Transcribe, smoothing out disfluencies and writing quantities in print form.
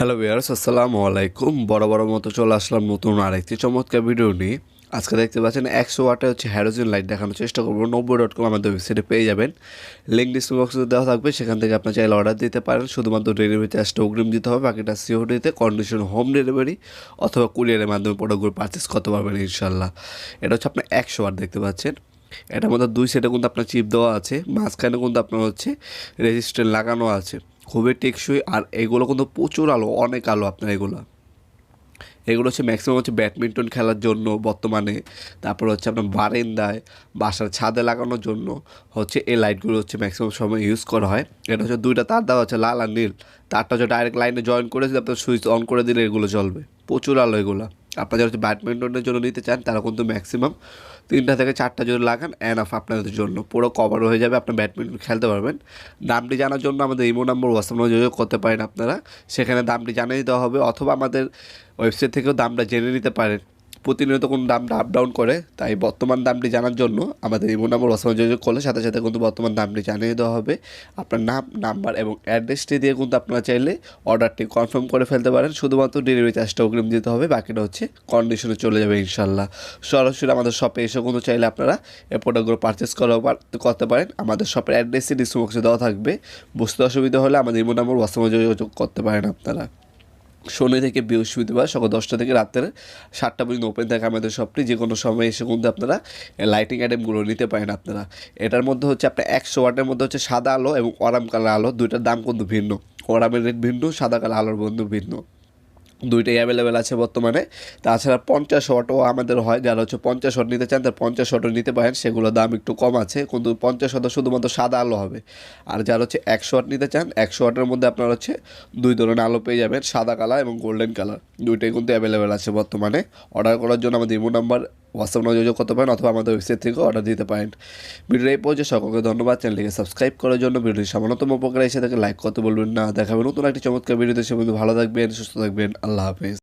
Hello viewers, আসসালামু আলাইকুম। বড় মতো চলে আসলাম নতুন আরেকটি চমৎকার ভিডিও নিয়ে। আজকে দেখতে পাচ্ছেন 100 ওয়াটের হ্যালোজেন লাইট দেখানোর চেষ্টা করবো। Nawabpur.com আমাদের ওয়েবসাইটে পেয়ে যাবেন, লিঙ্ক ডিসক্রিপশন বক্সে দেওয়া থাকবে, সেখান থেকে আপনার চাইলে অর্ডার দিতে পারেন। শুধুমাত্র ডেলিভারি চার্জটা অগ্রিম দিতে হবে, বাকিটা সিওডিতে কন্ডিশন হোম ডেলিভারি অথবা কুরিয়ারের মাধ্যমে প্রোডাক্টগুলো পারচেস করতে পারবেন ইনশাল্লাহ। এটা হচ্ছে আপনার 100 ওয়াট দেখতে পাচ্ছেন। এটার মধ্যে দুই সেটে কিন্তু আপনার চিপ দেওয়া আছে, মাঝখানে কিন্তু আপনার রেজিস্ট্যান্ট লাগানো আছে। খুবই টেকসই, আর এগুলো কিন্তু প্রচুর আলো, অনেক আলো আপনার এগুলো ম্যাক্সিমাম ব্যাডমিন্টন খেলার জন্য বর্তমানে, তারপর আপনার বারান্দায়, বাসার ছাদে লাগানোর জন্য এই লাইটগুলো ম্যাক্সিমাম সময় ইউজ করা হয়। এটা দুইটা তার দেওয়া আছে, লাল আর নীল। তারটা ডাইরেক্ট লাইনে জয়েন করে আপনার সুইচ অন করে দিলে এগুলো জ্বলবে। প্রচুর আলো এগুলো। আপনারা যারা ব্যাডমিন্টনের জন্য নিতে চান তারা কিন্তু ম্যাক্সিমাম 3টা থেকে 4টা যদি লাগান এনাফ আপনাদের জন্য, পুরো কভার হয়ে যাবে, আপনার ব্যাডমিন্টন খেলতে পারবেন। দামটি জানার জন্য আমাদের ইমো নাম্বার হোয়াটসঅ্যাপ যোগাযোগ করতে পারেন আপনারা, সেখানে দামটি জানিয়ে দেওয়া হবে, অথবা আমাদের ওয়েবসাইট থেকেও দামটা জেনে নিতে পারেন। প্রতিনিয়ত কোনো দামটা আপ ডাউন করে, তাই বর্তমান দামটি জানার জন্য আমাদের ইমো নাম্বার হোয়াটসঅ্যাপ যোগাযোগ করলে সাথে সাথে কিন্তু বর্তমান দামটি জানিয়ে দেওয়া হবে। আপনার নাম, নাম্বার এবং অ্যাড্রেসটি দিয়ে কিন্তু আপনারা চাইলে অর্ডারটি কনফার্ম করে ফেলতে পারেন। শুধুমাত্র ডেলিভারি চার্জটা অগ্রিম দিতে হবে, বাকিটা কন্ডিশনে চলে যাবে ইনশাল্লাহ। সরাসরি আমাদের শপে এসে কিন্তু চাইলে আপনারা এই প্রোডাক্টগুলো পারচেস করতে পারেন। আমাদের শপের অ্যাড্রেসটি ডিসক্রিপশন বক্সে দেওয়া থাকবে। বুঝতে অসুবিধা হলে আমাদের ইমো নাম্বার হোয়াটসঅ্যাপে যোগাযোগ করতে পারেন আপনারা। শনি থেকে বৃহস্পতিবার সকাল 10টা থেকে রাত্রে 7টা পর্যন্ত ওপেন থাকে আমাদের শপটি। যে কোনো সময় এসে কিন্তু আপনারা লাইটিং আইটেমগুলো নিতে পারেন আপনারা। এটার মধ্যে আপনার 100 ওয়াটের মধ্যে সাদা আলো এবং অরাম কালার আলো, দুইটার দাম কিন্তু ভিন্ন। অরামের রেট ভিন্ন, সাদা কালার আলোর বন্ধু ভিন্ন। দুইটাই অ্যাভেলেবেল আছে বর্তমানে। তাছাড়া 50 ওয়াটও আমাদের হয়, যারা 50 ওয়াট নিতে চান তার 50 ওয়াটও নিতে পারেন, সেগুলোর দাম একটু কম আছে, কিন্তু 50 ওয়াট শুধুমাত্র সাদা আলো হবে। আর যারা 100 ওয়াট নিতে চান, 100 ওয়াটের মধ্যে আপনার দুই ধরনের আলো পেয়ে যাবেন, সাদা কালার এবং গোল্ডেন কালার। দুইটাই কিন্তু অ্যাভেলেবেল আছে বর্তমানে। অর্ডার করার জন্য আমাদের ইমো নাম্বার হোয়াটসঅ্যাপ যোগাযোগ করতে পারেন, অথবা আমাদের ওয়েবসাইট থেকে অর্ডার দিতে পারেন। ভিডিও এই পর্যায়ে সকলকে ধন্যবাদ। চ্যানেলটিকে সাবস্ক্রাইব করার জন্য, ভিডিওটি সামান্যতম উপকার এসে থাকে লাইক করতে বলবেন না। দেখাবেন নতুন একটি চমৎকার ভিডিওতে। সে ভালো থাকবেন, সুস্থ থাকবেন। আল্লাহ হাফেজ।